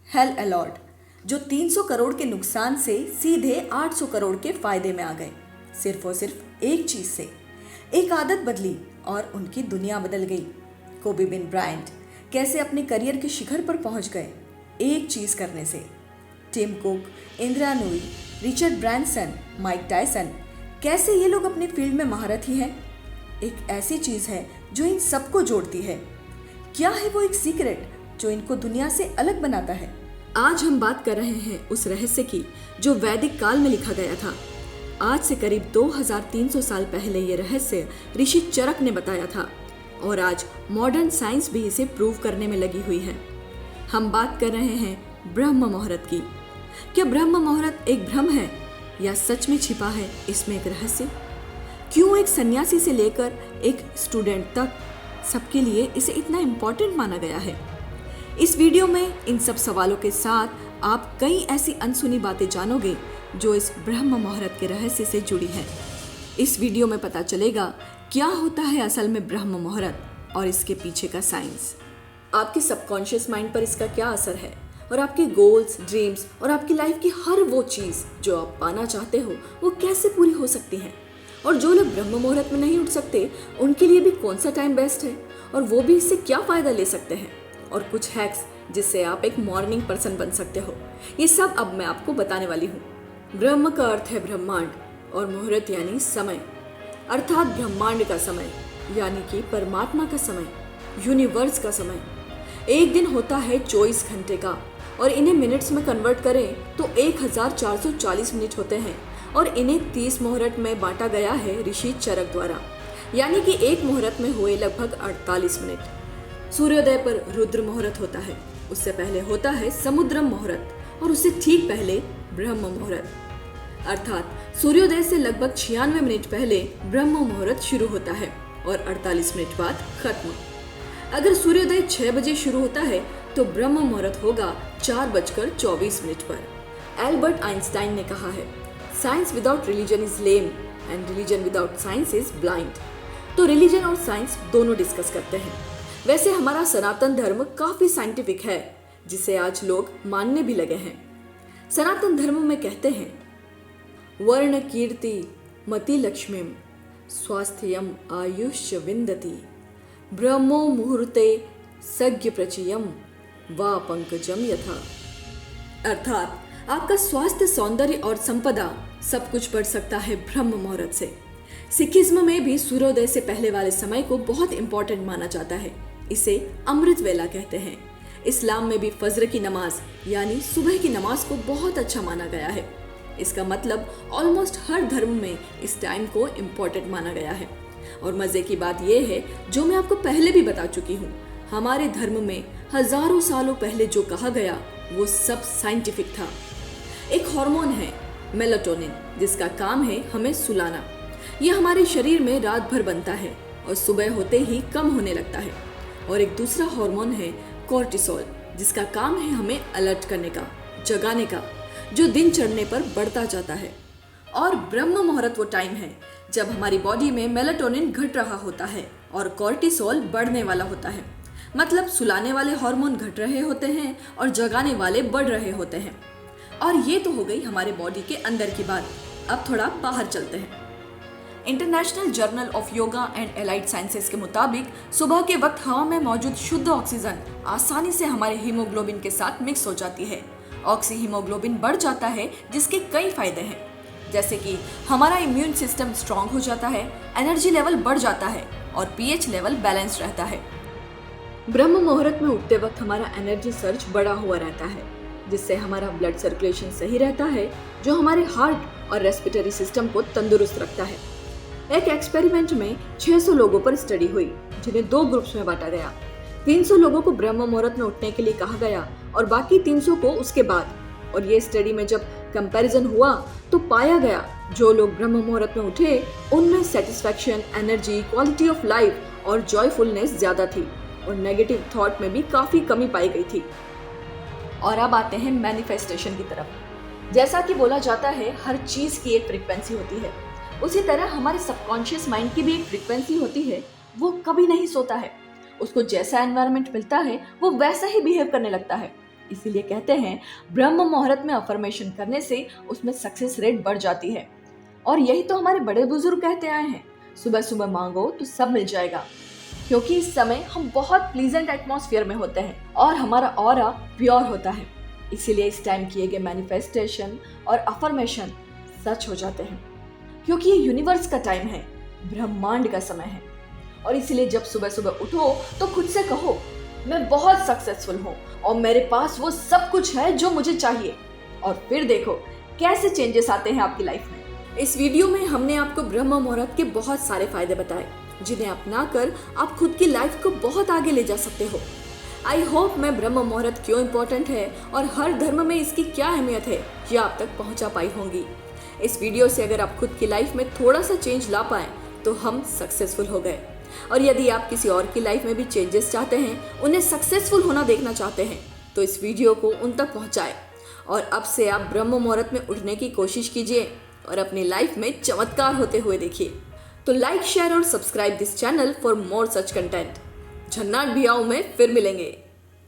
Hello allot, जो 300 करोड़ के नुकसान से सीधे 800 करोड़ के फायदे में आ गए, सिर्फ और सिर्फ एक चीज से। एक आदत बदली और उनकी दुनिया बदल गई। कोबी ब्रायंट कैसे अपने करियर के शिखर पर पहुंच गए एक चीज करने से। Tim Cook, Indra Nooyi, Richard Branson, Mike Tyson, कैसे ये लोग अपने फील्ड में महारथी हैं। एक ऐसी चीज है जो इन सबको जोड़ती है। क्या है वो एक सीक्रेट जो इनको दुनिया से अलग बनाता है? आज हम बात कर रहे हैं उस रहस्य की जो वैदिक काल में लिखा गया था। आज से करीब 2300 साल पहले ये रहस्य ऋषि चरक ने बताया था और आज मॉडर्न साइंस भी इसे प्रूव करने में लगी हुई है। हम बात कर रहे हैं ब्रह्म मुहूर्त की। क्या ब्रह्म मुहूर्त एक भ्रम है या सच में छिपा है इसमें एक रहस्य? क्यों एक सन्यासी से लेकर एक स्टूडेंट तक सबके लिए इसे इतना इम्पोर्टेंट माना गया है? इस वीडियो में इन सब सवालों के साथ आप कई ऐसी अनसुनी बातें जानोगे जो इस ब्रह्म मुहूर्त के रहस्य से जुड़ी है। इस वीडियो में पता चलेगा क्या होता है असल में ब्रह्म मुहूर्त और इसके पीछे का साइंस। आपके सबकॉन्शियस माइंड पर इसका क्या असर है और आपके गोल्स, ड्रीम्स और आपकी लाइफ की हर वो चीज़ जो आप पाना चाहते हो वो कैसे पूरी हो सकती है। और जो लोग ब्रह्म मुहूर्त में नहीं उठ सकते उनके लिए भी कौन सा टाइम बेस्ट है और वो भी इससे क्या फ़ायदा ले सकते हैं, और कुछ हैक्स जिससे आप एक मॉर्निंग पर्सन बन सकते हो। ये सब अब मैं आपको बताने वाली हूँ। ब्रह्म का अर्थ है ब्रह्मांड और मुहूर्त यानी समय, अर्थात ब्रह्मांड का समय यानी कि परमात्मा का समय, यूनिवर्स का समय। एक दिन होता है 24 घंटे का और इन्हें मिनट्स में कन्वर्ट करें तो 1440 मिनट होते हैं और इन्हें 30 मुहूर्त में बांटा गया है ऋषि चरक द्वारा, यानी कि एक मुहूर्त में हुए लगभग 48 मिनट। सूर्योदय पर रुद्र मुहूर्त होता है, उससे पहले होता है समुद्रम मुहूर्त और उससे ठीक पहले ब्रह्म मुहूर्त, अर्थात सूर्योदय से लगभग 96 मिनट पहले ब्रह्म मुहूर्त शुरू होता है और 48 मिनट बाद खत्म। अगर सूर्योदय 6 बजे शुरू होता है तो ब्रह्म मुहूर्त होगा 4:24 पर। एल्बर्ट आइंस्टाइन ने कहा है, science without religion is lame and religion without science is blind. तो रिलीजन और साइंस दोनों डिस्कस करते हैं। वैसे हमारा सनातन धर्म काफी साइंटिफिक है जिसे आज लोग मानने भी लगे हैं। सनातन धर्म में कहते हैं, वर्ण कीर्ति मति लक्ष्मीम स्वास्थ्यम आयुष्य विंदति ब्रह्मो मुहूर्ते सज्ञ प्रचियम वा पंकजम यथा। अर्थात आपका स्वास्थ्य, सौंदर्य और संपदा सब कुछ बढ़ सकता है ब्रह्म मुहूर्त से। सिखिज्म में भी सूर्योदय से पहले वाले समय को बहुत इंपॉर्टेंट माना जाता है, इसे अमृत वेला कहते हैं। इस्लाम में भी फज्र की नमाज यानी सुबह की नमाज को बहुत अच्छा माना गया है। इसका मतलब ऑलमोस्ट हर धर्म में इस टाइम को इम्पोर्टेंट माना गया है। और मजे की बात यह है, जो मैं आपको पहले भी बता चुकी हूँ, हमारे धर्म में हजारों सालों पहले जो कहा गया वो सब साइंटिफिक था। एक हार्मोन है मेलाटोनिन जिसका काम है हमें सुलाना। यह हमारे शरीर में रात भर बनता है और सुबह होते ही कम होने लगता है। और एक दूसरा हार्मोन है कोर्टिसोल जिसका काम है हमें अलर्ट करने का, जगाने का, जो दिन चढ़ने पर बढ़ता जाता है। और ब्रह्म मुहूर्त वो टाइम है जब हमारी बॉडी में मेलाटोनिन घट रहा होता है और कोर्टिसोल बढ़ने वाला होता है। मतलब सुलाने वाले हार्मोन घट रहे होते हैं और जगाने वाले बढ़ रहे होते हैं। और ये तो हो गई हमारे बॉडी के अंदर की बात। अब थोड़ा बाहर चलते हैं। International journal of yoga and allied sciences के मुताबिक सुबह के वक्त हवा में मौजूद शुद्ध ऑक्सीजन आसानी से हमारे हीमोग्लोबिन के साथ मिक्स हो जाती है। ऑक्सी हीमोग्लोबिन बढ़ जाता है जिसके कई फायदे हैं, जैसे कि हमारा इम्यून सिस्टम स्ट्रांग हो जाता है, एनर्जी लेवल बढ़ जाता है और पीएच लेवल बैलेंस रहता है। ब्रह्म मुहूर्त में उठते वक्त हमारा एनर्जी सर्च बढ़ा हुआ रहता है जिससे हमारा ब्लड सर्कुलेशन सही रहता है, जो हमारे हार्ट और रेस्पिरेटरी सिस्टम को तंदुरुस्त रखता है। एक एक्सपेरिमेंट में 600 लोगों पर स्टडी हुई जिन्हें 2 ग्रुप्स में बांटा गया। 300 लोगों को ब्रह्म मुहूर्त में उठने के लिए कहा गया और बाकी 300 को उसके बाद। और ये स्टडी में जब कंपैरिजन हुआ तो पाया गया जो लोग ब्रह्म मुहूर्त में उठे उनमें satisfaction, energy, quality of life और जॉयफुलनेस ज्यादा थी और नेगेटिव थॉट में भी काफी कमी पाई गई थी। और अब आते हैं मैनिफेस्टेशन की तरफ। जैसा कि बोला जाता है हर चीज की एक फ्रीक्वेंसी होती है, उसी तरह हमारे सबकॉन्शियस माइंड की भी एक फ्रीक्वेंसी होती है। वो कभी नहीं सोता है, उसको जैसा एनवायरनमेंट मिलता है वो वैसा ही बिहेव करने लगता है। इसीलिए कहते हैं ब्रह्म मुहूर्त में अफर्मेशन करने से उसमें सक्सेस रेट बढ़ जाती है। और यही तो हमारे बड़े बुजुर्ग कहते आए हैं, सुबह सुबह मांगो तो सब मिल जाएगा। क्योंकि इस समय हम बहुत प्लीजेंट एटमॉस्फेयर में होते हैं और हमारा ऑरा प्योर होता है, इसीलिए इस टाइम किए गए मैनिफेस्टेशन और अफर्मेशन सच हो जाते हैं। क्योंकि ये यूनिवर्स का टाइम है, ब्रह्मांड का समय है। और इसीलिए जब सुबह सुबह उठो तो खुद से कहो, मैं बहुत सक्सेसफुल हूँ और मेरे पास वो सब कुछ है जो मुझे चाहिए। और फिर देखो कैसे चेंजेस आते हैं आपकी लाइफ में। इस वीडियो में हमने आपको ब्रह्म मुहूर्त के बहुत सारे फायदे बताए, जिन्हें अपनाकर आप खुद की लाइफ को बहुत आगे ले जा सकते हो। आई होप मैं ब्रह्म मुहूर्त क्यों इम्पोर्टेंट है और हर धर्म में इसकी क्या अहमियत है ये आप तक पहुंचा पाई होंगी। इस वीडियो से अगर आप खुद की लाइफ में थोड़ा सा चेंज ला पाए तो हम सक्सेसफुल हो गए। और यदि आप किसी और की लाइफ में भी चेंजेस चाहते हैं, उन्हें सक्सेसफुल होना देखना चाहते हैं, तो इस वीडियो को उन तक पहुंचाएं। और अब से आप ब्रह्म मुहूर्त में उठने की कोशिश कीजिए और अपनी लाइफ में चमत्कार होते हुए देखिए। तो लाइक, शेयर और subscribe this channel for more such content. झन्नाट भियाऊ में फिर मिलेंगे।